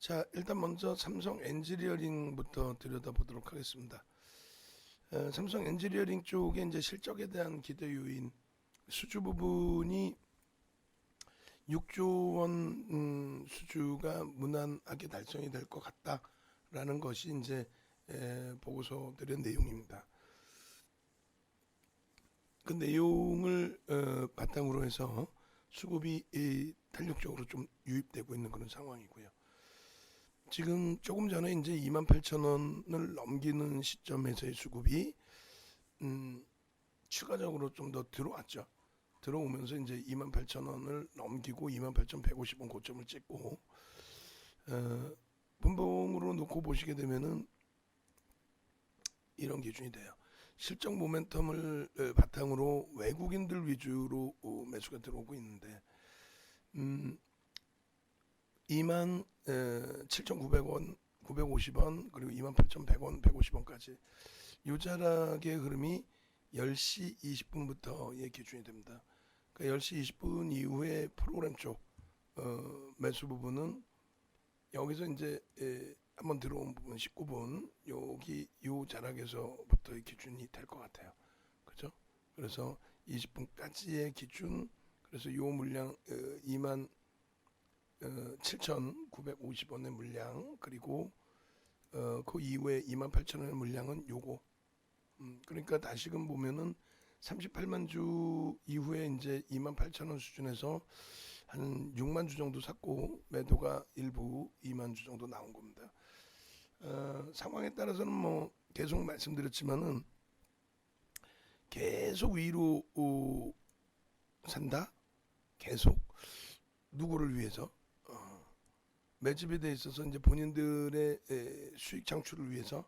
자, 일단 먼저 삼성 엔지니어링부터 들여다보도록 하겠습니다. 삼성 엔지니어링 쪽에 이제 실적에 대한 기대 요인 수주 부분이 6조 원 수주가 무난하게 달성이 될 것 같다라는 것이 이제 보고서들의 내용입니다. 그 내용을 바탕으로 해서 수급이 탄력적으로 좀 유입되고 있는 그런 상황이고요. 지금 조금 전에 이제 28,000원을 넘기는 시점에서의 수급이 추가적으로 좀 더 들어왔죠. 들어오면서 이제 28,000원을 넘기고 28,150원 고점을 찍고 분봉으로 놓고 보시게 되면은 이런 기준이 돼요. 실적 모멘텀을 바탕으로 외국인들 위주로 매수가 들어오고 있는데 27,900원, 950원 그리고 28,100원, 150원까지 요 자락의 흐름이 10시 20분부터의 기준이 됩니다. 그러니까 10시 20분 이후에 프로그램 쪽 매수 부분은 여기서 이제 한번 들어온 부분 19분 여기 요 자락에서부터의 기준이 될 것 같아요. 그죠? 그래서 20분까지의 기준 그래서 요 물량 27,950원의 물량 그리고 그 이후에 28,000원의 물량은 요거 그러니까 다시금 보면은 38만 주 이후에 이제 28,000원 수준에서 한 6만 주 정도 샀고 매도가 일부 2만 주 정도 나온 겁니다. 상황에 따라서는 뭐 계속 말씀드렸지만은 계속 위로 산다. 계속 누구를 위해서 매집에 대해 있어서 이제 본인들의 수익 창출을 위해서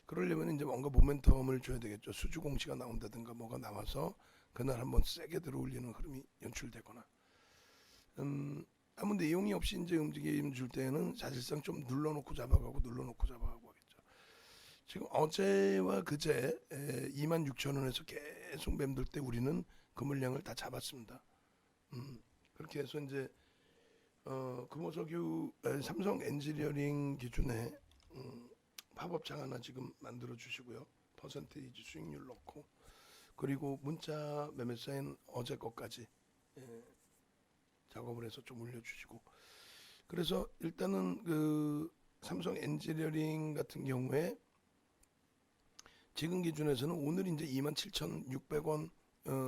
그러려면 이제 뭔가 모멘텀을 줘야 되겠죠. 수주 공시가 나온다든가 뭐가 나와서 그날 한번 세게 들어올리는 흐름이 연출되거나 아무 내용이 없이 이제 움직임 줄 때는 사실상 좀 눌러놓고 잡아가고 하겠죠. 지금 어제와 그제 26,000원에서 계속 맴돌 때 우리는 그 물량을 다 잡았습니다. 그렇게 해서 이제 금호석유 삼성 엔지니어링 기준에 팝업창 하나 지금 만들어 주시고요. 퍼센테이지 수익률 넣고 그리고 문자 매매 사인 어제 것까지 작업을 해서 좀 올려주시고 그래서 일단은 그 삼성 엔지니어링 같은 경우에 지금 기준에서는 오늘 이제 27,600원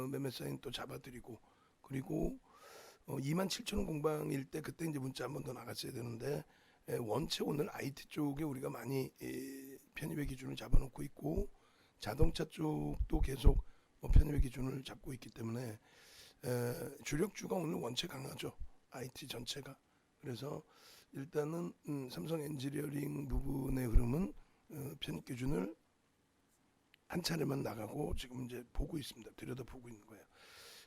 매매 사인 또 잡아드리고 그리고 27,000원 공방일 때 그때 이제 문자 한 번 더 나갔어야 되는데 원체 오늘 IT 쪽에 우리가 많이 편입의 기준을 잡아놓고 있고 자동차 쪽도 계속 편입의 기준을 잡고 있기 때문에 주력주가 오늘 원체 강하죠. IT 전체가. 그래서 일단은 삼성 엔지니어링 부분의 흐름은 편입 기준을 한 차례만 나가고 지금 이제 보고 있습니다. 들여다보고 있는 거예요.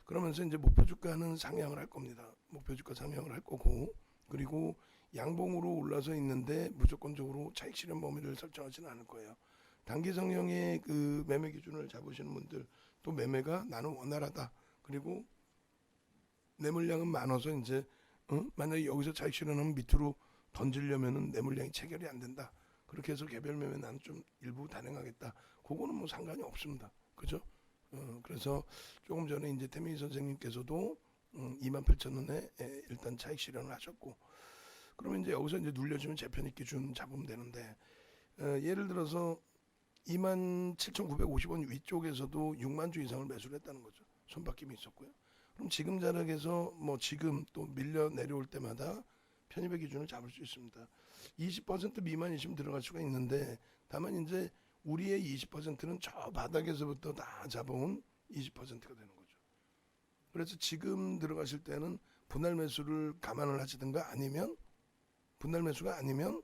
그러면서 이제 목표 주가는 상향을 할 겁니다. 목표 주가 상향을 할 거고 그리고 양봉으로 올라서 있는데 무조건적으로 차익 실현 범위를 설정하지는 않을 거예요. 단기 성형의 그 매매 기준을 잡으시는 분들 또 매매가 나는 원활하다. 그리고 내 물량은 많아서 이제 만약에 여기서 차익 실현하면 밑으로 던지려면은 내 물량이 체결이 안 된다. 그렇게 해서 개별 매매 나는 좀 일부 단행하겠다. 그거는 뭐 상관이 없습니다. 그죠? 그래서 조금 전에 이제 태민희 선생님께서도 28,000원에 일단 차익 실현을 하셨고 그러면 이제 여기서 이제 눌려주면 재편입 기준 잡으면 되는데 예를 들어서 27,950원 위쪽에서도 6만 주 이상을 매수를 했다는 거죠. 손바뀜이 있었고요. 그럼 지금 자락에서 뭐 지금 또 밀려 내려올 때마다 편입의 기준을 잡을 수 있습니다. 20% 미만이시면 들어갈 수가 있는데 다만 이제 우리의 20%는 저 바닥에서부터 다 잡아온 20%가 되는 거죠. 그래서 지금 들어가실 때는 분할 매수를 감안을 하시든가 아니면 분할 매수가 아니면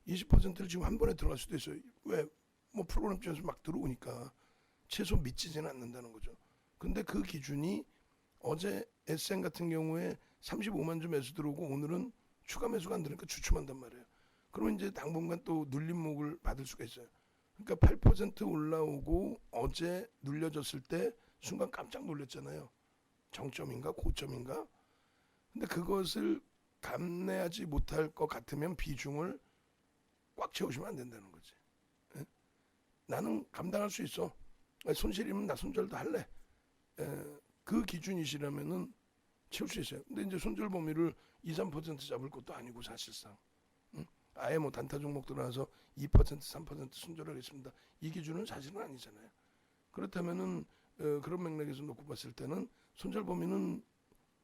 20%를 지금 한 번에 들어갈 수도 있어요. 왜? 뭐 프로그램 쪽에서 막 들어오니까 최소 미치지는 않는다는 거죠. 근데 그 기준이 어제 SM 같은 경우에 35만 주 매수 들어오고 오늘은 추가 매수가 안 들으니까 주춤한단 말이에요. 그러면 이제 당분간 또 눌림목을 받을 수가 있어요. 그러니까 8% 올라오고 어제 눌려졌을 때 순간 깜짝 놀랐잖아요. 정점인가 고점인가. 근데 그것을 감내하지 못할 것 같으면 비중을 꽉 채우시면 안 된다는 거지. 예? 나는 감당할 수 있어. 손실이면 나 손절도 할래. 그 기준이시라면은 채울 수 있어요. 근데 이제 손절 범위를 2, 3% 잡을 것도 아니고 사실상. 응? 아예 뭐 단타 종목 들어와서 2%, 3% 손절하겠습니다. 이 기준은 사실은 아니잖아요. 그렇다면은 그런 맥락에서 놓고 봤을 때는 손절 범위는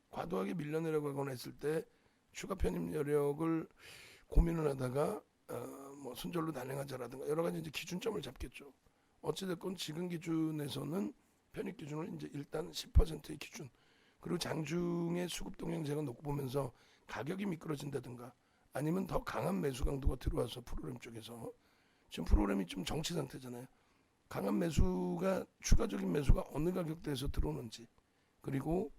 과도하게 밀려내려가거나 했을 때 추가 편입 여력을 고민을 하다가 뭐 손절로 단행하자라든가 여러 가지 이제 기준점을 잡겠죠. 어찌됐건 지금 기준에서는 편입 기준을 이제 일단 10%의 기준 그리고 장중에 수급 동향제가 놓고 보면서 가격이 미끄러진다든가 아니면 더 강한 매수 강도가 들어와서 프로그램 쪽에서 지금 프로그램이 좀 정치 상태잖아요. 강한 매수가 추가적인 매수가 어느 가격대에서 들어오는지 그리고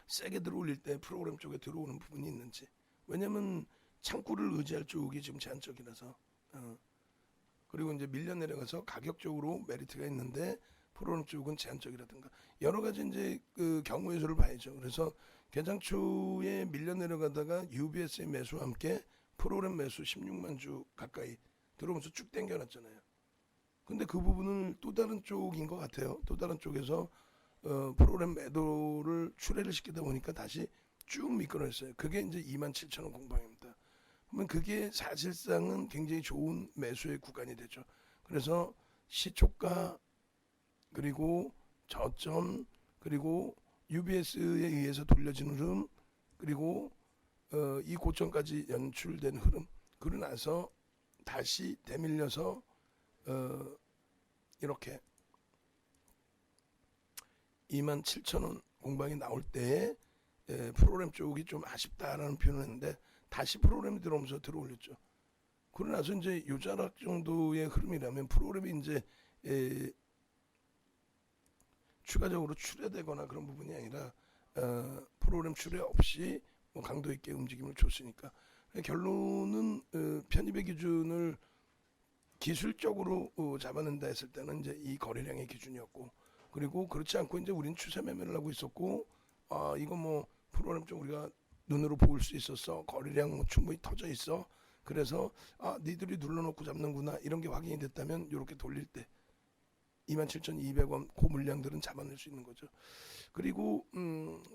세게 들어올릴 때 프로그램 쪽에 들어오는 부분이 있는지 왜냐면 창구를 의지할 쪽이 지금 제한적이라서 그리고 이제 밀려 내려가서 가격적으로 메리트가 있는데 프로그램 쪽은 제한적이라든가 여러 가지 이제 그 경우의 수를 봐야죠. 그래서 개장 초에 밀려 내려가다가 UBS의 매수와 함께 프로그램 매수 16만 주 가까이 들어오면서 쭉 당겨놨잖아요. 근데 그 부분을 또 다른 쪽인 것 같아요. 또 다른 쪽에서 프로그램 매도를 출회를 시키다 보니까 다시 쭉 미끄러졌어요. 그게 이제 27,000원 공방입니다. 그러면 그게 사실상은 굉장히 좋은 매수의 구간이 되죠. 그래서 시초가 그리고 저점 그리고 UBS에 의해서 돌려진 흐름 그리고 이 고점까지 연출된 흐름 그러고 나서 다시 되밀려서 이렇게 27,000원 공방이 나올 때에 프로그램 쪽이 좀 아쉽다라는 표현을 했는데 다시 프로그램이 들어오면서 들어올렸죠. 그러고 나서 이제 요자락 정도의 흐름이라면 프로그램이 이제 추가적으로 출회되거나 그런 부분이 아니라 프로그램 출회 없이 뭐 강도 있게 움직임을 줬으니까 결론은 편입의 기준을 기술적으로 잡아낸다 했을 때는 이제 이 거래량의 기준이었고 그리고 그렇지 않고 이제 우린 추세 매매를 하고 있었고 이거 뭐 프로그램 좀 우리가 눈으로 볼 수 있었어 거래량 뭐 충분히 터져 있어 그래서 니들이 눌러놓고 잡는구나 이런 게 확인이 됐다면 이렇게 돌릴 때 27,200원 그 물량들은 잡아낼 수 있는 거죠. 그리고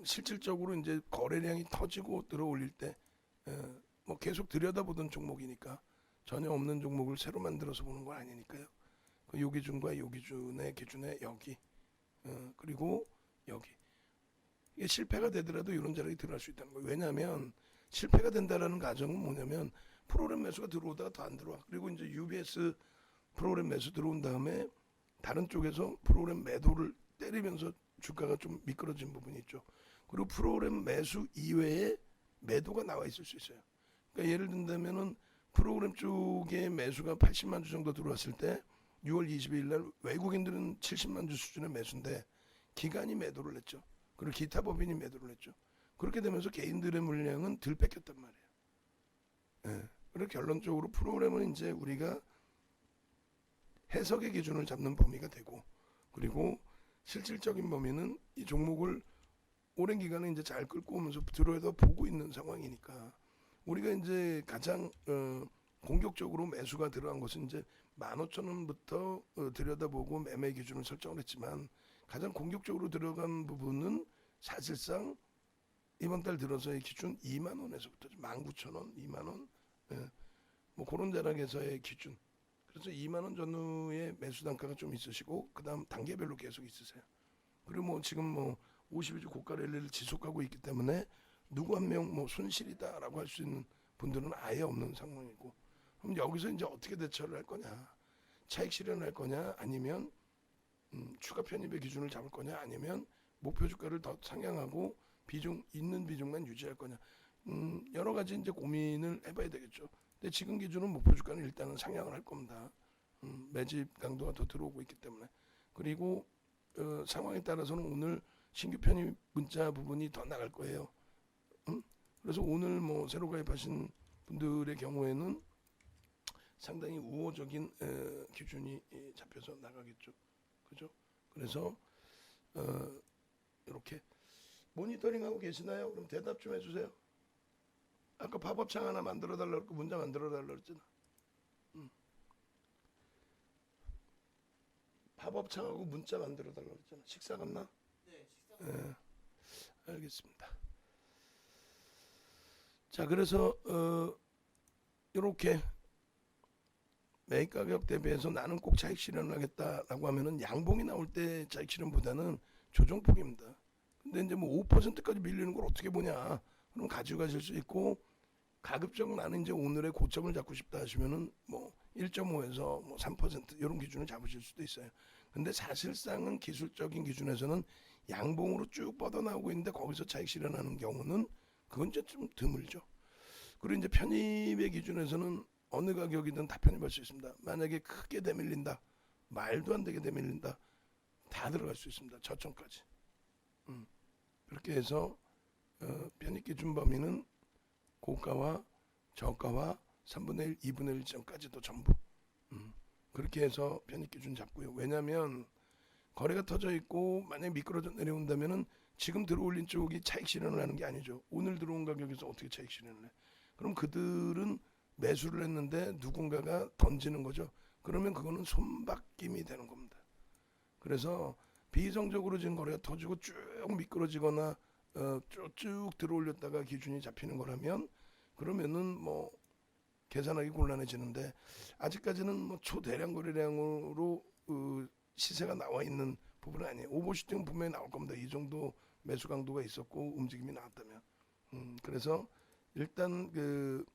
실질적으로 이제 거래량이 터지고 들어올릴 때 뭐 계속 들여다보던 종목이니까 전혀 없는 종목을 새로 만들어서 보는 건 아니니까요. 그 요 기준과 요 기준의 기준에 여기 그리고 여기 이게 실패가 되더라도 이런 자리에 들어갈 수 있다는 거예요. 왜냐하면 실패가 된다라는 가정은 뭐냐면 프로그램 매수가 들어오다가 더 안 들어와. 그리고 이제 UBS 프로그램 매수 들어온 다음에 다른 쪽에서 프로그램 매도를 때리면서 주가가 좀 미끄러진 부분이 있죠. 그리고 프로그램 매수 이외에 매도가 나와 있을 수 있어요. 그러니까 예를 든다면은 프로그램 쪽에 매수가 80만 주 정도 들어왔을 때 6월 22일 날 외국인들은 70만 주 수준의 매수인데 기관이 매도를 했죠. 그리고 기타 법인이 매도를 했죠. 그렇게 되면서 개인들의 물량은 덜 뺏겼단 말이에요. 예. 그리고 결론적으로 프로그램은 이제 우리가 해석의 기준을 잡는 범위가 되고 그리고 실질적인 범위는 이 종목을 오랜 기간에 이제 잘 끌고 오면서 들어서 보고 있는 상황이니까 우리가 이제 가장 공격적으로 매수가 들어간 것은 이제 15,000원부터 들여다보고 매매 기준을 설정을 했지만 가장 공격적으로 들어간 부분은 사실상 이번 달 들어서의 기준 2만 원에서부터 19,000원, 2만 원, 뭐 그런 자락에서의 기준. 그래서 2만 원 전후의 매수 단가가 좀 있으시고 그다음 단계별로 계속 있으세요. 그리고 뭐 지금 뭐 52주 고가 랠리를 지속하고 있기 때문에 누구 한 명 뭐 손실이다라고 할 수 있는 분들은 아예 없는 상황이고 그럼 여기서 이제 어떻게 대처를 할 거냐 차익 실현을 할 거냐 아니면 추가 편입의 기준을 잡을 거냐 아니면 목표 주가를 더 상향하고 비중 있는 비중만 유지할 거냐 여러 가지 이제 고민을 해봐야 되겠죠. 근데 지금 기준은 목표 주가는 일단은 상향을 할 겁니다. 매집 강도가 더 들어오고 있기 때문에 그리고 상황에 따라서는 오늘 신규 편입 문자 부분이 더 나갈 거예요. 그래서 오늘 뭐 새로 가입하신 분들의 경우에는 상당히 우호적인 기준이 잡혀서 나가겠죠. 그죠? 그래서 이렇게 모니터링하고 계시나요? 그럼 대답 좀 해주세요. 아까 팝업창 하나 만들어 달라고 문자 만들어 달라고 그랬잖아. 음. 팝업창하고 문자 만들어 달라고 그랬잖아. 식사 갔나? 네, 식사. 예, 알겠습니다. 자, 그래서 이렇게 매입 가격 대비해서 나는 꼭 차익 실현을 하겠다라고 하면은 양봉이 나올 때 차익 실현보다는 조정폭입니다. 근데 이제 뭐 5%까지 밀리는 걸 어떻게 보냐? 그럼 가지고 가실 수 있고 가급적 나는 이제 오늘의 고점을 잡고 싶다 하시면은 뭐 1.5에서 뭐 3% 이런 기준을 잡으실 수도 있어요. 근데 사실상은 기술적인 기준에서는 양봉으로 쭉 뻗어나오고 있는데 거기서 차익 실현하는 경우는 그건 이제 좀 드물죠. 그리고 이제 편입의 기준에서는 어느 가격이든 다 편입할 수 있습니다. 만약에 크게 대밀린다, 말도 안 되게 대밀린다, 다 들어갈 수 있습니다. 저점까지. 그렇게 해서 편입 기준 범위는 고가와 저가와 3분의 1, 2분의 1 지점까지도 전부. 그렇게 해서 편입 기준 잡고요. 왜냐하면 거래가 터져 있고 만약에 미끄러져 내려온다면은 지금 들어올린 쪽이 차익 실현을 하는 게 아니죠. 오늘 들어온 가격에서 어떻게 차익 실현을 해? 그럼 그들은 매수를 했는데 누군가가 던지는 거죠. 그러면 그거는 손바뀜이 되는 겁니다. 그래서 비이성적으로 지금 거래가 터지고 쭉 미끄러지거나 쭉 들어올렸다가 기준이 잡히는 거라면 그러면은 뭐 계산하기 곤란해지는데 아직까지는 뭐 초대량 거래량으로 시세가 나와 있는 부분은 아니에요. 오버슈팅 분명히 나올 겁니다. 이 정도 매수 강도가 있었고 움직임이 나왔다면. 그래서 일단 그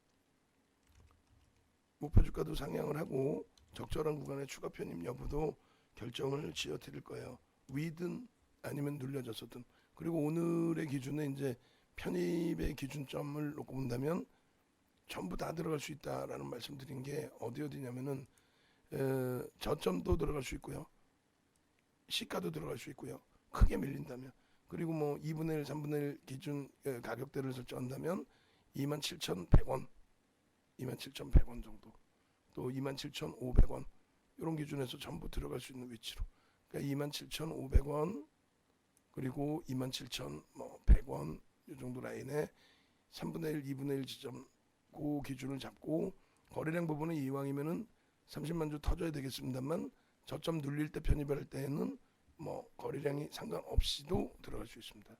목표 주가도 상향을 하고 적절한 구간의 추가 편입 여부도 결정을 지어 드릴 거예요. 위든 아니면 눌려져서든. 그리고 오늘의 기준에 이제 편입의 기준점을 놓고 본다면 전부 다 들어갈 수 있다라는 말씀드린 게 어디냐면은 저점도 들어갈 수 있고요. 시가도 들어갈 수 있고요. 크게 밀린다면. 그리고 뭐 2분의 1, 3분의 1 기준 가격대를 설정한다면 27,100원, 27,100원 정도. 또 27,500원 이런 기준에서 전부 들어갈 수 있는 위치로. 그러니까 27,500원 그리고 27,100원 이 정도 라인에 3분의 1, 2분의 1 지점 그 기준을 잡고 거래량 부분은 이왕이면은 30만 주 터져야 되겠습니다만 저점 눌릴 때 편입할 때에는 뭐 거래량이 상관없이도 들어갈 수 있습니다.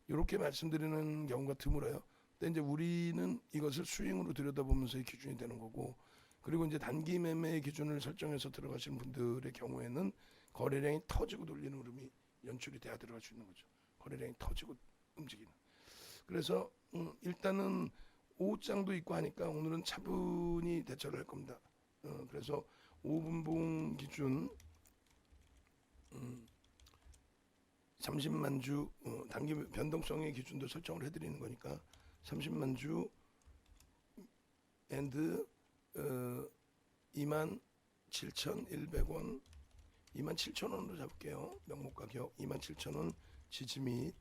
이렇게 말씀드리는 경우가 드물어요. 근데 이제 우리는 이것을 스윙으로 들여다보면서의 기준이 되는 거고 그리고 이제 단기 매매 기준을 설정해서 들어가시는 분들의 경우에는 거래량이 터지고 돌리는 흐름이 연출이 돼야 들어갈 수 있는 거죠. 거래량이 터지고 움직이는. 그래서 일단은 오후장도 있고 하니까 오늘은 차분히 대처를 할 겁니다. 그래서 5분봉 기준 30만 주 단기 변동성의 기준도 설정을 해드리는 거니까 30만 주 앤드 27,100원 27,000원으로 잡을게요. 명목 가격 27,000원 지지 및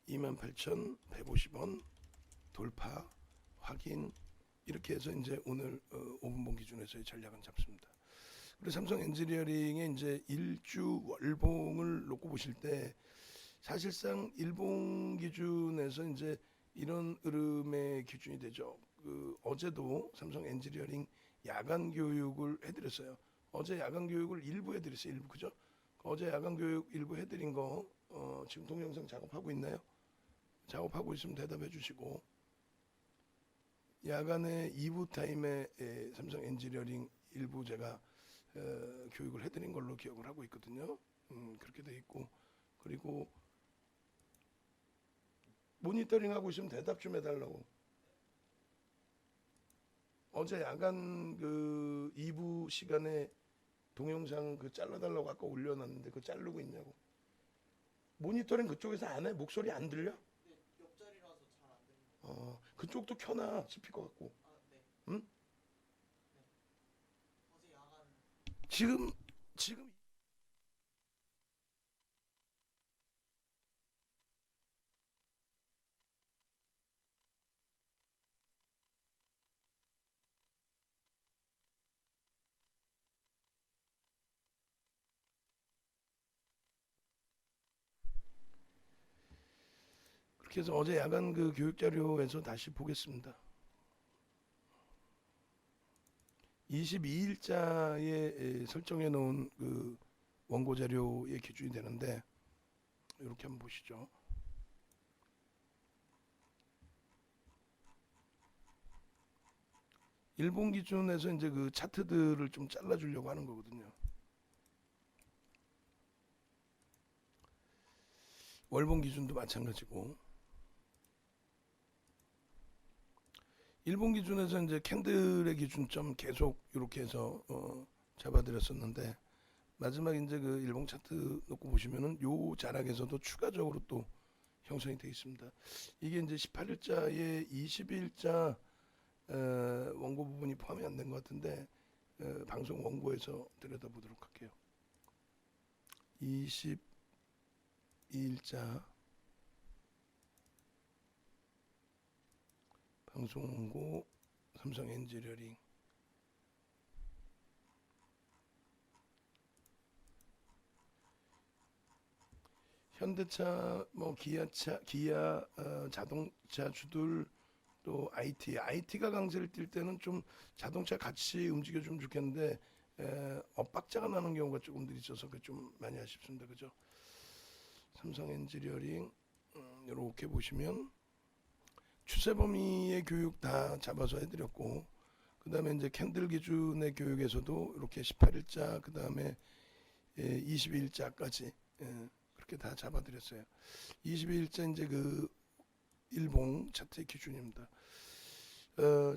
28,150원 돌파 확인 이렇게 해서 이제 오늘 5분봉 기준에서의 전략은 잡습니다. 그리고 삼성 엔지니어링의 이제 일주 월봉을 놓고 보실 때 사실상 일봉 기준에서 이제 이런 흐름의 기준이 되죠. 그 어제도 삼성 엔지니어링 야간 교육을 해드렸어요. 어제 야간 교육을 일부 해드렸어요. 일부 그죠? 어제 야간 교육 일부 해드린 거 지금 동영상 작업하고 있나요? 작업하고 있으면 대답해 주시고 야간에 2부 타임에 삼성 엔지니어링 일부 제가 교육을 해드린 걸로 기억을 하고 있거든요. 그렇게 돼 있고 그리고 모니터링 하고 있으면 대답 좀 해달라고. 어제 야간 그 2부 시간에 동영상 그 잘라달라고 아까 올려놨는데 그거 자르고 있냐고. 모니터링 그쪽에서 안 해? 목소리 안 들려? 네, 옆자리라서 잘 안 들립니다. 그쪽도 켜놔 스피커 갖고. 아, 네. 응? 네. 어제 야간. 지금 그렇게 해서 어제 야간 그 교육 자료에서 다시 보겠습니다. 22일자에 설정해 놓은 그 원고 자료의 기준이 되는데 이렇게 한번 보시죠. 일본 기준에서 이제 그 차트들을 좀 잘라주려고 하는 거거든요. 월봉 기준도 마찬가지고 일본 기준에서 이제 캔들의 기준점 계속 이렇게 해서 잡아드렸었는데 마지막 이제 그 일본 차트 놓고 보시면은 요 자락에서도 추가적으로 또 형성이 되어 있습니다. 이게 이제 18일자에 20일자 원고 부분이 포함이 안 된 것 같은데 방송 원고에서 들여다보도록 할게요. 22일자 방송 원고 삼성 엔지니어링 현대차 뭐 기아차 기아 자동차 주들 또 IT가 강세를 띌 때는 좀 자동차 같이 움직여주면 좋겠는데 엇박자가 나는 경우가 조금들 있어서 좀 많이 아쉽습니다. 그죠? 삼성 엔지니어링 이렇게 보시면 추세 범위의 교육 다 잡아서 해드렸고 그 다음에 이제 캔들 기준의 교육에서도 이렇게 18일자 그 다음에 22일자까지 그렇게 다 잡아드렸어요. 22일자 이제 그 일봉 차트의 기준입니다.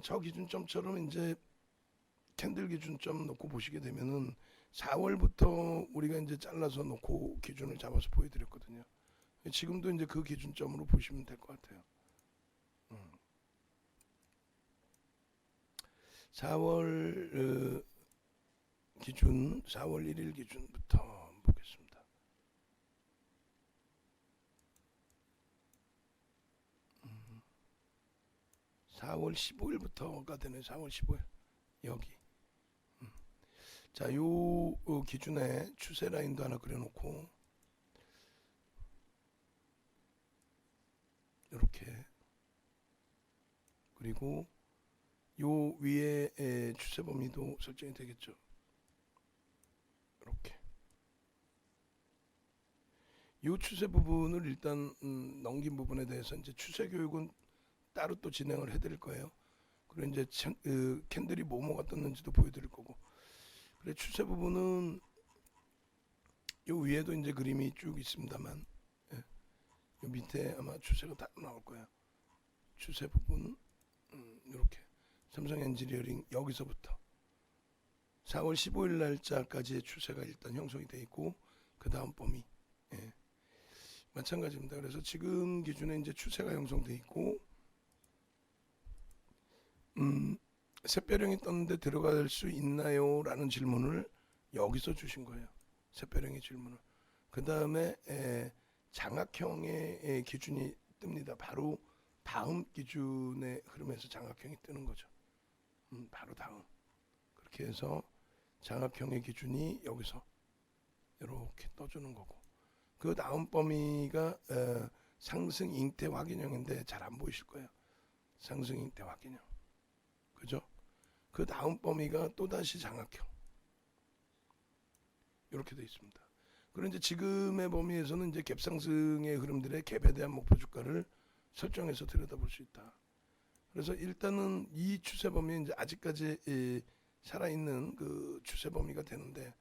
저 기준점처럼 이제 캔들 기준점 놓고 보시게 되면은 4월부터 우리가 이제 잘라서 놓고 기준을 잡아서 보여드렸거든요. 지금도 이제 그 기준점으로 보시면 될 것 같아요. 4월 기준, 4월 1일 기준부터 보겠습니다. 4월 15일부터가 되네. 4월 15일 여기. 자, 요 기준에 추세 라인도 하나 그려놓고 이렇게 그리고 요 위에 추세 범위도 설정이 되겠죠. 이렇게 요 추세 부분을 일단 넘긴 부분에 대해서 이제 추세 교육은 따로 또 진행을 해드릴 거예요. 그리고 이제 캔들이 뭐뭐가 떴는지도 보여드릴 거고. 그래 추세 부분은 요 위에도 이제 그림이 쭉 있습니다만, 요 밑에 아마 추세가 다 나올 거예요. 추세 부분 이렇게 삼성 엔지니어링 여기서부터 4월 15일 날짜까지의 추세가 일단 형성이 돼 있고 그 다음 범위 마찬가지입니다. 그래서 지금 기준에 이제 추세가 형성돼 있고 샛별형이 떴는데 들어갈 수 있나요? 라는 질문을 여기서 주신 거예요. 샛별형의 질문을. 그 다음에 장악형의 기준이 뜹니다. 바로 다음 기준의 흐름에서 장악형이 뜨는 거죠. 바로 다음. 그렇게 해서 장악형의 기준이 여기서 이렇게 떠주는 거고. 그 다음 범위가 상승 잉태 확인형인데 잘 안 보이실 거예요. 상승 잉태 확인형. 그죠? 그 다음 범위가 또다시 장악형. 이렇게 되어 있습니다. 그리고 이제 지금의 범위에서는 이제 갭상승의 흐름들의 갭에 대한 목표 주가를 설정해서 들여다볼 수 있다. 그래서 일단은 이 추세 범위 이제 아직까지 살아있는 그 추세 범위가 되는데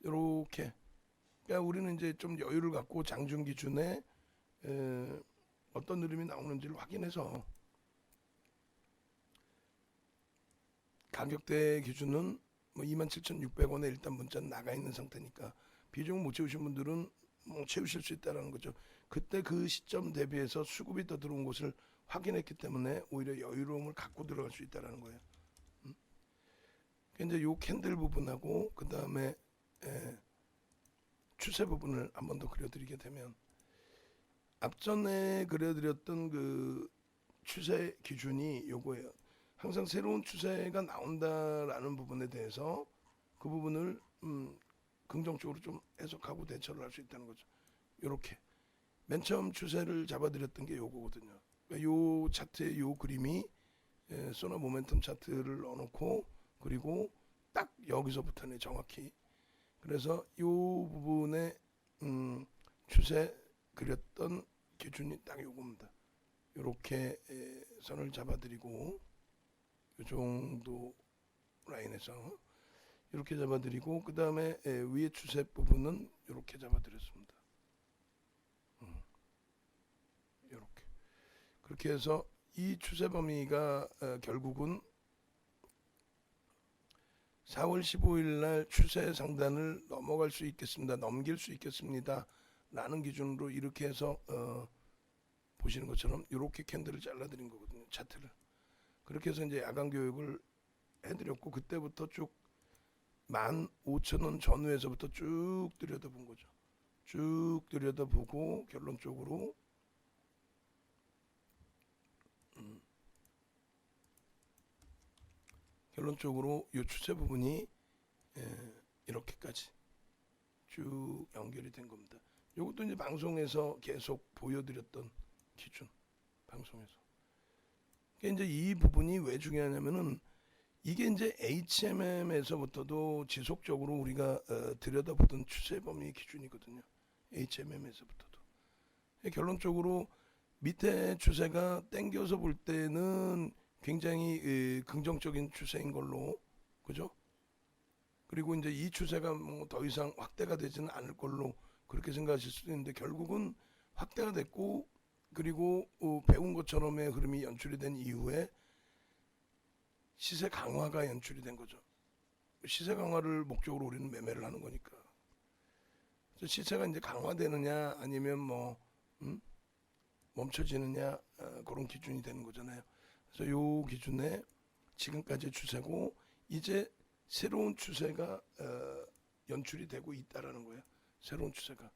이렇게 그러니까 우리는 이제 좀 여유를 갖고 장중 기준에 어떤 흐름이 나오는지를 확인해서 가격대 기준은 뭐 27,600원에 일단 문자는 나가 있는 상태니까 비중을 못 채우신 분들은 뭐 채우실 수 있다라는 거죠. 그때 그 시점 대비해서 수급이 더 들어온 것을 확인했기 때문에 오히려 여유로움을 갖고 들어갈 수 있다라는 거예요. 이제 요 캔들 부분하고 그 다음에 추세 부분을 한 번 더 그려드리게 되면 앞전에 그려드렸던 그 추세 기준이 요거예요. 항상 새로운 추세가 나온다라는 부분에 대해서 그 부분을 긍정적으로 좀 해석하고 대처를 할 수 있다는 거죠. 요렇게 맨 처음 추세를 잡아드렸던 게 요거거든요. 그러니까 요 차트의 요 그림이 소나 모멘텀 차트를 넣어놓고 그리고 딱 여기서부터는 정확히. 그래서 이 부분에 추세 그렸던 기준이 딱 요겁니다. 이렇게 선을 잡아드리고 이 정도 라인에서 이렇게 잡아드리고 그 다음에 위에 추세 부분은 이렇게 잡아드렸습니다. 이렇게 그렇게 해서 이 추세 범위가 결국은 4월 15일 날 추세 상단을 넘어갈 수 있겠습니다. 넘길 수 있겠습니다. 라는 기준으로 이렇게 해서 보시는 것처럼 이렇게 캔들을 잘라드린 거거든요. 차트를. 그렇게 해서 이제 야간 교육을 해드렸고 그때부터 쭉 15,000원 전후에서부터 쭉 들여다본 거죠. 쭉 들여다보고 결론적으로 이 추세 부분이 이렇게까지 쭉 연결이 된 겁니다. 이것도 이제 방송에서 계속 보여드렸던 기준 방송에서. 그러니까 이제 이 부분이 왜 중요하냐면은 이게 이제 HMM에서부터도 지속적으로 우리가 들여다보던 추세 범위 기준이거든요. HMM에서부터도. 결론적으로 밑에 추세가 땡겨서 볼 때는 굉장히 긍정적인 추세인 걸로, 그죠? 그리고 이제 이 추세가 뭐 더 이상 확대가 되지는 않을 걸로 그렇게 생각하실 수도 있는데 결국은 확대가 됐고 그리고 배운 것처럼의 흐름이 연출이 된 이후에 시세 강화가 연출이 된 거죠. 시세 강화를 목적으로 우리는 매매를 하는 거니까. 그래서 시세가 이제 강화되느냐 아니면 뭐 멈춰지느냐 그런 기준이 되는 거잖아요. 그래서 요 기준에 지금까지의 추세고 이제 새로운 추세가 연출이 되고 있다라는 거예요. 새로운 추세가.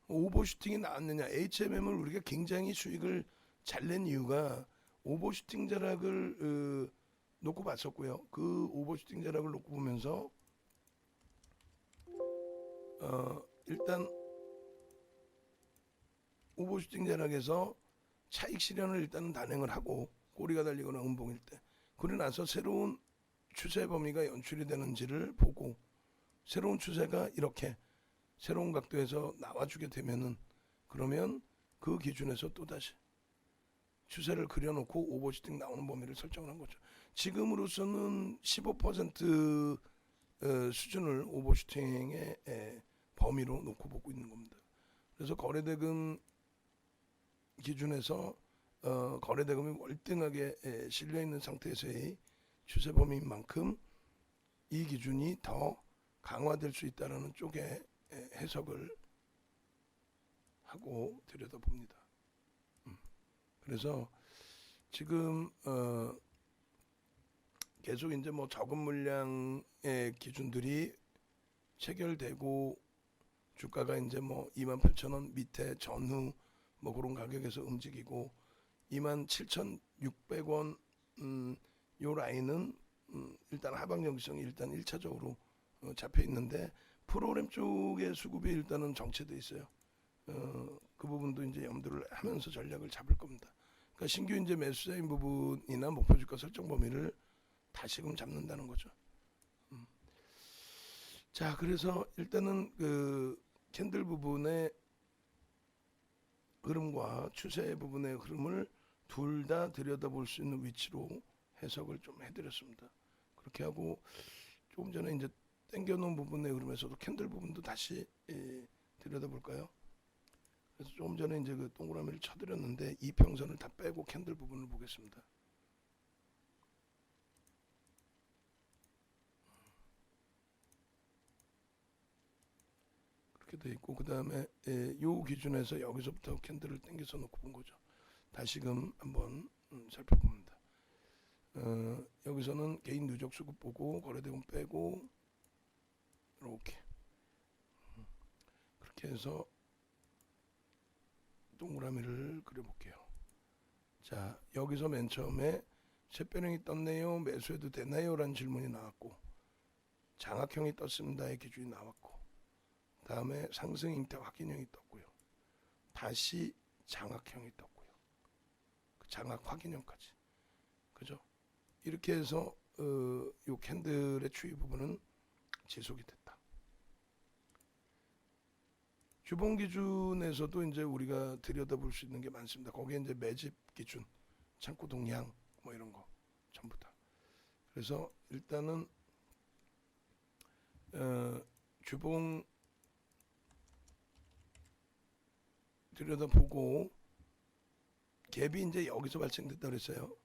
오버슈팅이 나왔느냐. HMM을 우리가 굉장히 수익을 잘 낸 이유가 오버슈팅 자락을 놓고 봤었고요. 그 오버슈팅 자락을 놓고 보면서 일단 오버슈팅 자락에서 차익 실현을 일단은 단행을 하고 꼬리가 달리거나 음봉일 때 그러고 나서 새로운 추세 범위가 연출이 되는지를 보고 새로운 추세가 이렇게 새로운 각도에서 나와주게 되면은 그러면 그 기준에서 또다시 추세를 그려놓고 오버슈팅 나오는 범위를 설정을 한 거죠. 지금으로서는 15% 수준을 오버슈팅의 범위로 놓고 보고 있는 겁니다. 그래서 거래대금 기준에서 거래대금이 월등하게 실려 있는 상태에서의 추세 범위인 만큼 이 기준이 더 강화될 수 있다는 쪽에 해석을 하고 들여다봅니다. 그래서 지금 계속 이제 뭐 적은 물량의 기준들이 체결되고 주가가 이제 뭐 28,000원 밑에 전후 뭐 그런 가격에서 움직이고 27,600원 요 라인은 일단 하방 정지성이 일단 1차적으로 잡혀 있는데 프로그램 쪽의 수급이 일단은 정체돼 있어요. 그 부분도 이제 염두를 하면서 전략을 잡을 겁니다. 그러니까 신규 이제 매수자인 부분이나 목표 주가 설정 범위를 다시금 잡는다는 거죠. 자, 그래서 일단은 그 캔들 부분의 흐름과 추세 부분의 흐름을 둘 다 들여다볼 수 있는 위치로 해석을 좀 해드렸습니다. 그렇게 하고 조금 전에 이제 당겨놓은 부분의 흐름에서도 캔들 부분도 다시 들여다볼까요? 그래서 조금 전에 이제 그 동그라미를 쳐드렸는데 이평선을 다 빼고 캔들 부분을 보겠습니다. 그렇게 돼 있고 그 다음에 요 기준에서 여기서부터 캔들을 당겨서 놓고 본 거죠. 다시금 한번 살펴봅니다. 여기서는 개인 누적 수급 보고 거래대금 빼고 이렇게 그렇게 해서 동그라미를 그려볼게요. 자, 여기서 맨 처음에 샛별형이 떴네요. 매수해도 되나요? 라는 질문이 나왔고 장악형이 떴습니다의 기준이 나왔고 다음에 상승 잉태 확인형이 떴고요. 다시 장악형이 떴고요. 그 장악 확인형까지. 그죠? 이렇게 해서 요 캔들의 추이 부분은 지속이 됐다. 주봉 기준에서도 이제 우리가 들여다볼 수 있는 게 많습니다. 거기에 이제 매집 기준, 창고 동향 뭐 이런 거 전부 다. 그래서 일단은 주봉 들여다보고 갭이 이제 여기서 발생됐다 그랬어요.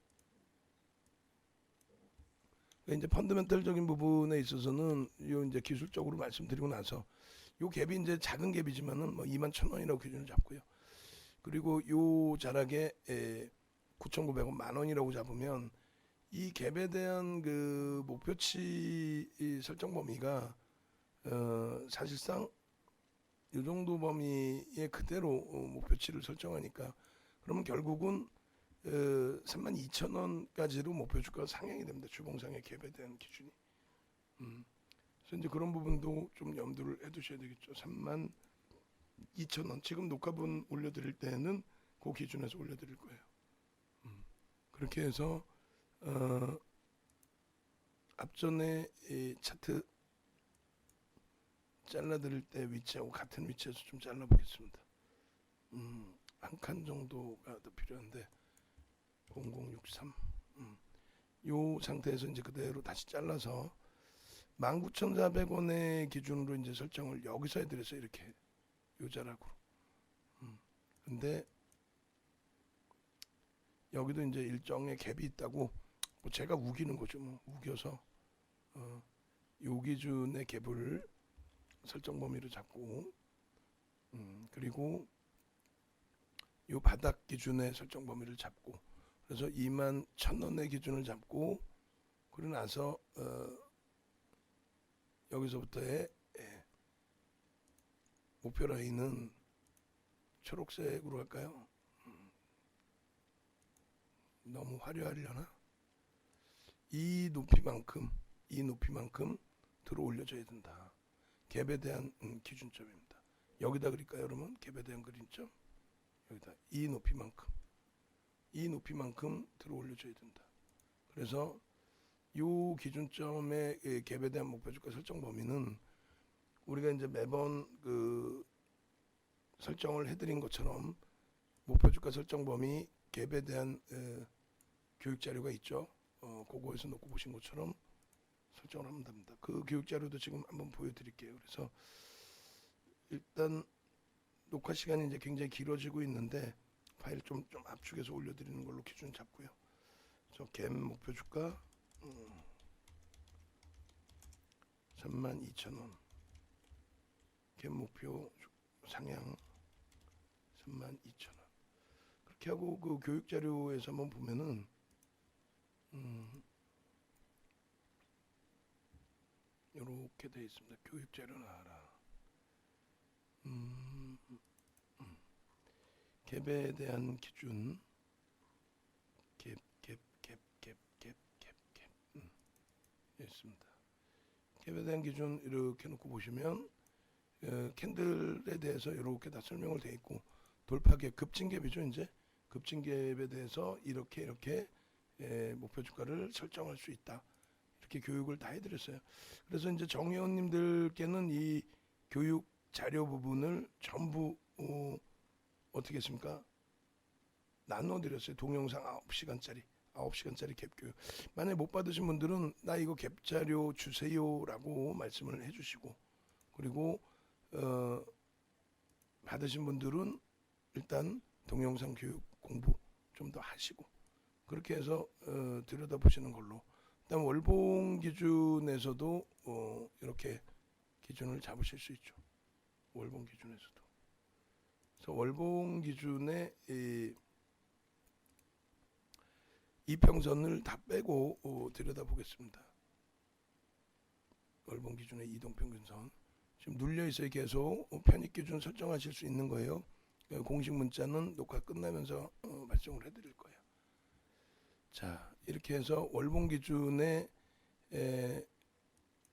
그러니까 이제 펀더멘털적인 부분에 있어서는 요 이제 기술적으로 말씀드리고 나서 요 갭이 이제 작은 갭이지만은 뭐 21,000원이라고 기준을 잡고요. 그리고 요 자락에 9,900원 만 원이라고 잡으면 이 갭에 대한 그 목표치 설정 범위가 사실상 이 정도 범위에 그대로 목표치를 설정하니까 그러면 결국은 32,000원까지로 목표 주가가 상향이 됩니다. 주봉상의 갭에 대한 기준이. 그래서 이제 그런 부분도 좀 염두를 해두셔야 되겠죠. 32,000원. 지금 녹화분 올려드릴 때는 그 기준에서 올려드릴 거예요. 그렇게 해서 앞전에 이 차트 잘라드릴 때 위치하고 같은 위치에서 좀 잘라보겠습니다. 한 칸 정도가 더 필요한데 0063. 요 상태에서 이제 그대로 다시 잘라서 19,400원의 기준으로 이제 설정을 여기서 해드려서 이렇게 요 자락으로. 근데 여기도 이제 일정의 갭이 있다고 뭐 제가 우기는 거죠. 뭐 우겨서 요 기준의 갭을 설정 범위로 잡고 그리고 요 바닥 기준의 설정 범위를 잡고 그래서 21,000원의 기준을 잡고 그러고 나서 여기서부터의 목표 라인은 초록색으로 할까요? 너무 화려하려나? 이 높이만큼 들어 올려줘야 된다. 갭에 대한 기준점입니다. 여기다 그릴까요, 여러분? 갭에 대한 그림점 여기다 이 높이만큼 들어 올려줘야 된다. 그래서 요 기준점의 갭에 대한 목표 주가 설정 범위는 우리가 이제 매번 그 설정을 해드린 것처럼 목표 주가 설정 범위 갭에 대한 교육 자료가 있죠. 그거에서 놓고 보신 것처럼 설정을 하면 됩니다. 그 교육 자료도 지금 한번 보여드릴게요. 그래서 일단 녹화 시간이 이제 굉장히 길어지고 있는데 파일 좀 압축해서 올려드리는 걸로 기준 잡고요. 저 갭 목표 주가 32,000원. 갭 목표 상향 32,000원. 그렇게 하고 그 교육 자료에서 한번 보면은 이렇게 돼 있습니다. 교육 자료 나와라. 갭에 대한 기준 갭 있습니다. 갭에 대한 기준 이렇게 놓고 보시면 캔들에 대해서 이렇게 다 설명을 돼 있고 돌파갭 급진갭이죠. 이제 급진갭에 대해서 이렇게 목표 주가를 설정할 수 있다. 이렇게 교육을 다 해드렸어요. 그래서 이제 정회원님들께는 이 교육 자료 부분을 전부 어떻게 했습니까? 나눠드렸어요. 동영상 9시간짜리 갭 교육. 만약에 못 받으신 분들은 나 이거 갭 자료 주세요라고 말씀을 해주시고 그리고 받으신 분들은 일단 동영상 교육 공부 좀 더 하시고 그렇게 해서 들여다보시는 걸로. 그다음 월봉 기준에서도 이렇게 기준을 잡으실 수 있죠. 월봉 기준에서도. 그래서 월봉 기준에 이평선을 다 빼고 들여다보겠습니다. 월봉 기준의 이동평균선. 지금 눌려 있어요. 계속 편입 기준 설정하실 수 있는 거예요. 공식 문자는 녹화 끝나면서 발송을 해드릴 거예요. 자, 이렇게 해서 월봉 기준의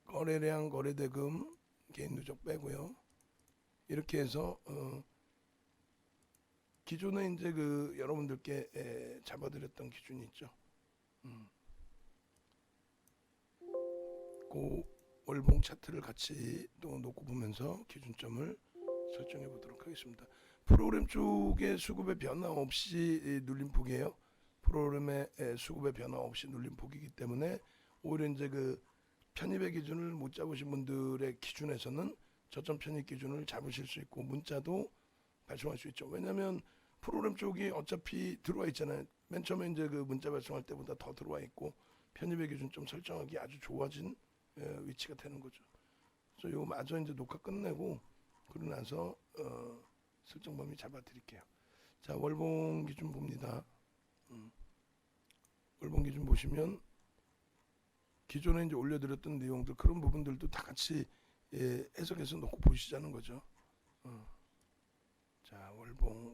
거래량, 거래대금, 개인 누적 빼고요. 이렇게 해서 기존에 이제 그 여러분들께 잡아드렸던 기준이 있죠. 그 월봉 차트를 같이 또 놓고 보면서 기준점을 설정해 보도록 하겠습니다. 프로그램 쪽에 수급의 변화 없이 눌림폭이에요. 프로그램의 수급의 변화 없이 눌림폭이기 때문에 오히려 이제 그 편입의 기준을 못 잡으신 분들의 기준에서는 저점 편입 기준을 잡으실 수 있고 문자도 발송할 수 있죠. 왜냐하면 프로그램 쪽이 어차피 들어와 있잖아요. 맨 처음에 이제 그 문자 발송할 때보다 더 들어와 있고 편입의 기준 좀 설정하기 아주 좋아진 위치가 되는 거죠. 그래서 요 마저 이제 녹화 끝내고 그러고 나서 설정 범위 잡아드릴게요. 자, 월봉 기준 봅니다. 월봉 기준 보시면 기존에 이제 올려드렸던 내용들 그런 부분들도 다 같이 해석해서 놓고 보시자는 거죠. 자, 월봉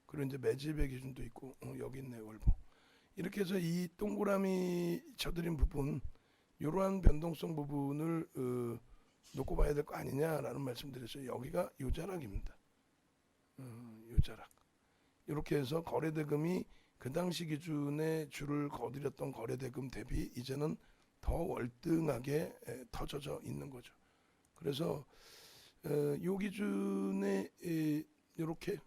그리고 이제 매집의 기준도 있고 여기 있네요. 월봉 이렇게 해서 이 동그라미 쳐드린 부분 이러한 변동성 부분을 놓고 봐야 될 거 아니냐라는 말씀드렸어요. 여기가 요자락입니다. 요자락 이렇게 해서 거래대금이 그 당시 기준에 줄을 거드렸던 거래대금 대비 이제는 더 월등하게 터져져 있는 거죠. 그래서 요 기준에 이렇게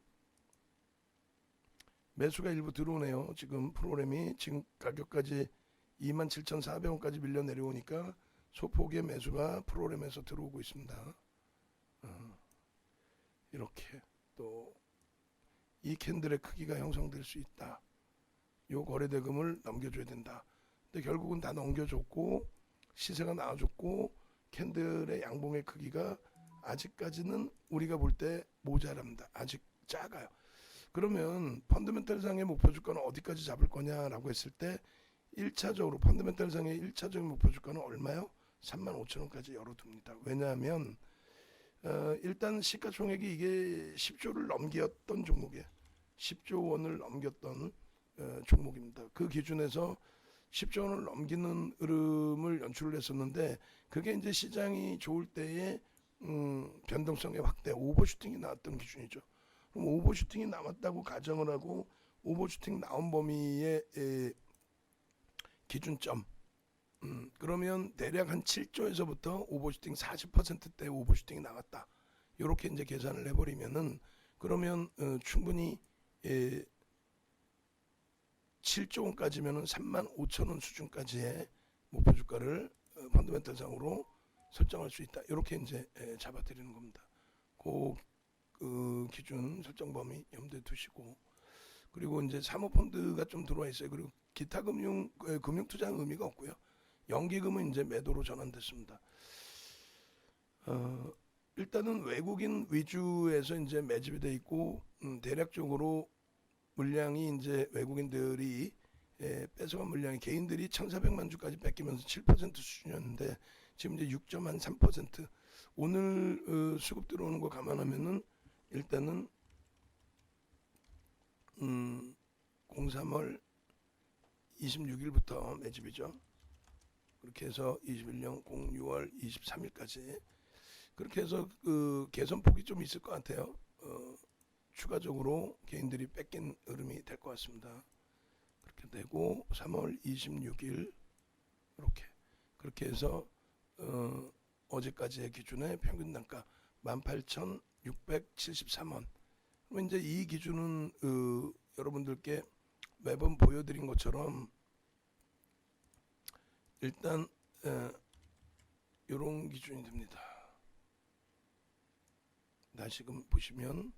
매수가 일부 들어오네요. 지금 프로그램이 지금 가격까지 27,400원까지 밀려 내려오니까 소폭의 매수가 프로그램에서 들어오고 있습니다. 이렇게 또 이 캔들의 크기가 형성될 수 있다. 요 거래대금을 넘겨줘야 된다. 근데 결국은 다 넘겨줬고 시세가 나와줬고 캔들의 양봉의 크기가 아직까지는 우리가 볼 때 모자랍니다. 아직 작아요. 그러면 펀더멘탈상의 목표 주가는 어디까지 잡을 거냐라고 했을 때 1차적으로 펀더멘탈상의 1차적인 목표 주가는 얼마요? 35,000원까지 열어둡니다. 왜냐하면 일단 시가총액이 이게 10조를 넘겼던 종목이에요. 10조 원을 넘겼던 종목입니다. 그 기준에서 10조 원을 넘기는 흐름을 연출을 했었는데 그게 이제 시장이 좋을 때의 변동성의 확대, 오버슈팅이 나왔던 기준이죠. 그럼 오버슈팅이 나왔다고 가정을 하고 오버슈팅 나온 범위의 기준점 그러면 대략 한 7조에서부터 오버슈팅 40%대 오버슈팅이 나왔다. 이렇게 이제 계산을 해버리면은 그러면 충분히 7조 원까지면은 35,000원 수준까지의 목표 주가를 펀더멘탈상으로 설정할 수 있다. 이렇게 이제 잡아드리는 겁니다. 그 기준 설정 범위 염두에 두시고 그리고 이제 사모펀드가 좀 들어와 있어요. 그리고 기타 금융 투자는 의미가 없고요. 연기금은 이제 매도로 전환됐습니다. 일단은 외국인 위주에서 이제 매집이 돼 있고 대략적으로 물량이 이제 외국인들이 뺏어간 물량이 개인들이 1,400만 주까지 뺏기면서 7% 수준이었는데 지금 이제 6.3% 오늘 수급 들어오는 거 감안하면은 일단은 03월 26일부터 매집이죠. 그렇게 해서 21년 06월 23일까지 그렇게 해서 그 개선폭이 좀 있을 것 같아요. 추가적으로 개인들이 뺏긴 흐름이 될 것 같습니다. 그렇게 되고 3월 26일 이렇게 그렇게 해서 어제까지의 기준의 평균 단가 18,673원. 그러면 이제 이 기준은 여러분들께 매번 보여드린 것처럼 일단 이런 기준이 됩니다. 다시금 보시면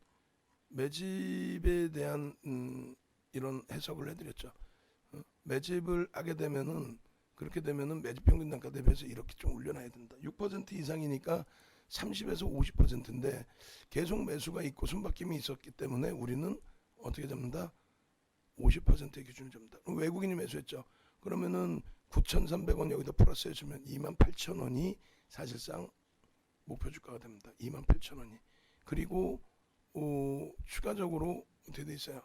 매집에 대한 이런 해석을 해드렸죠. 매집을 하게 되면은 그렇게 되면은 매집 평균 단가 대비해서 이렇게 좀 올려놔야 된다. 6% 이상이니까 30에서 50%인데 계속 매수가 있고 손바뀜이 있었기 때문에 우리는 어떻게 잡는다? 50%의 기준을 잡는다. 그럼 외국인이 매수했죠. 그러면은 9,300원 여기다 플러스 해주면 28,000원이 사실상 목표 주가가 됩니다. 28,000원이. 그리고 추가적으로 어떻게 돼 있어요?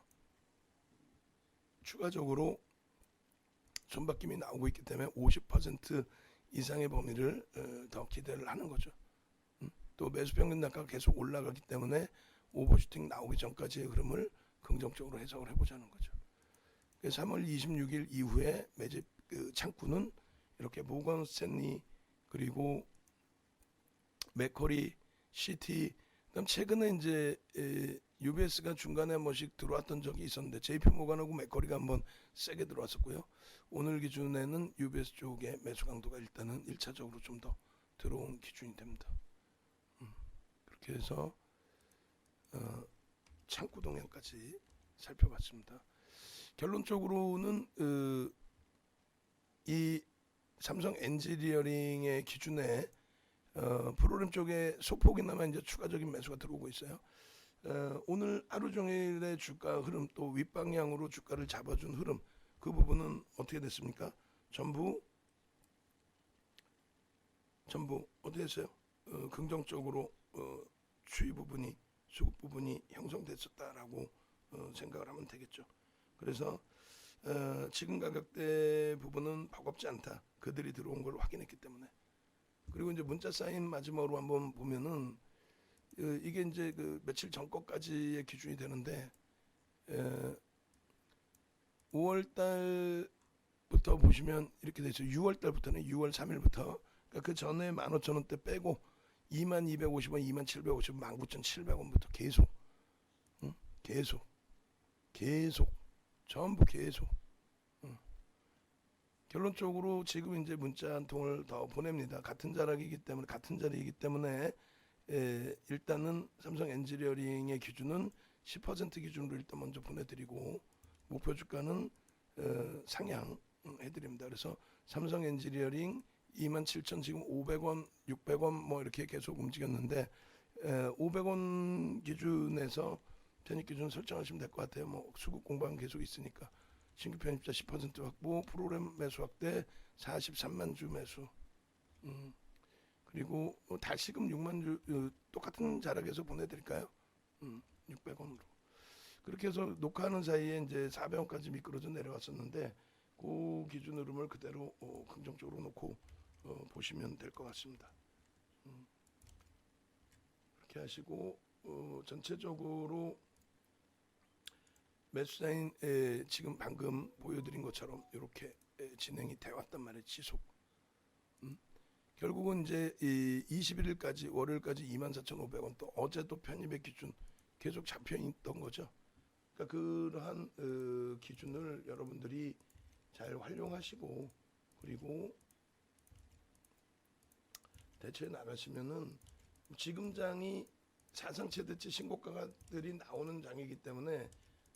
추가적으로 손바뀜이 나오고 있기 때문에 50% 이상의 범위를 더 기대를 하는 거죠. 또 매수 평균 단가가 계속 올라가기 때문에 오버슈팅 나오기 전까지의 흐름을 긍정적으로 해석을 해보자는 거죠. 3월 26일 이후에 매집 창구는 이렇게 모건 스탠리 그리고 맥커리, 시티, 그다음 최근에 이제 UBS가 중간에 한 번씩 들어왔던 적이 있었는데 JP 모건하고 맥커리가 한번 세게 들어왔었고요. 오늘 기준에는 UBS 쪽의 매수 강도가 일단은 1차적으로 좀 더 들어온 기준이 됩니다. 그렇게 해서 창구 동향까지 살펴봤습니다. 결론적으로는 이 삼성 엔지니어링의 기준에 프로그램 쪽에 소폭이나마 이제 추가적인 매수가 들어오고 있어요. 오늘 하루 종일의 주가 흐름 또 윗방향으로 주가를 잡아준 흐름 그 부분은 어떻게 됐습니까? 전부 어떻게 했어요? 긍정적으로 추이 부분이 수급 부분이 형성됐었다라고 생각을 하면 되겠죠. 그래서 지금 가격대 부분은 버겁지 않다. 그들이 들어온 걸 확인했기 때문에. 그리고 이제 문자 사인 마지막으로 한번 보면은 이게 이제 그 며칠 전 거까지의 기준이 되는데 5월 달부터 보시면 이렇게 돼 있어요. 6월 달부터는 6월 3일부터 그러니까 그 전에 15,000원대 빼고 2250원, 2750원, 19,700원부터 계속 계속 전부 계속 결론적으로 지금 이제 문자 한 통을 더 보냅니다. 같은 자리이기 때문에 일단은 삼성 엔지니어링의 기준은 10% 기준으로 일단 먼저 보내드리고 목표 주가는 상향 해드립니다. 그래서 삼성 엔지니어링 27,000 지금 500원, 600원 뭐 이렇게 계속 움직였는데 500원 기준에서 편입 기준 설정하시면 될 것 같아요. 뭐 수급 공방 계속 있으니까 신규 편입자 10% 확보, 프로그램 매수 확대 43만 주 매수. 그리고 달시금 6만 주 똑같은 자락에서 보내드릴까요? 600원으로. 그렇게 해서 녹화하는 사이에 이제 400원까지 미끄러져 내려왔었는데 그 기준 흐름을 그대로 긍정적으로 놓고 보시면 될 것 같습니다. 그렇게 하시고 전체적으로 매수사인 지금 방금 보여드린 것처럼 이렇게 진행이 되어 왔단 말이에요. 지속. 결국은 이제 21일까지 월요일까지 24,500원 또 어제도 편입의 기준 계속 잡혀 있던 거죠. 그러니까 그러한 기준을 여러분들이 잘 활용하시고 그리고 대처해 나가시면은 지금 장이 사상 최대치 신고가들이 나오는 장이기 때문에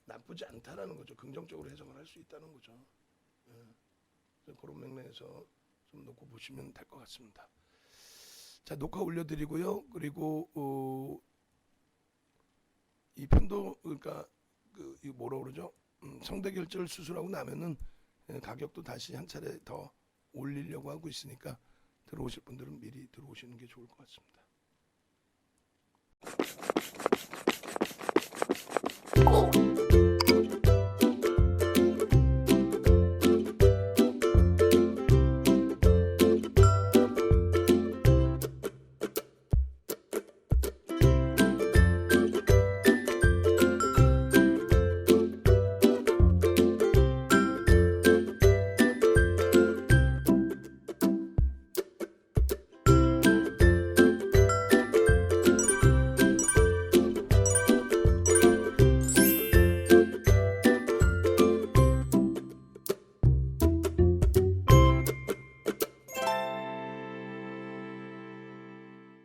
나쁘지 않다라는 거죠. 긍정적으로 해석을 할 수 있다는 거죠. 그래서 그런 맥락에서 좀 놓고 보시면 될 것 같습니다. 자, 녹화 올려드리고요. 그리고 이 편도 그러니까 이 뭐라 그러죠? 성대 결절 수술하고 나면은 가격도 다시 한 차례 더 올리려고 하고 있으니까 들어오실 분들은 미리 들어오시는 게 좋을 것 같습니다.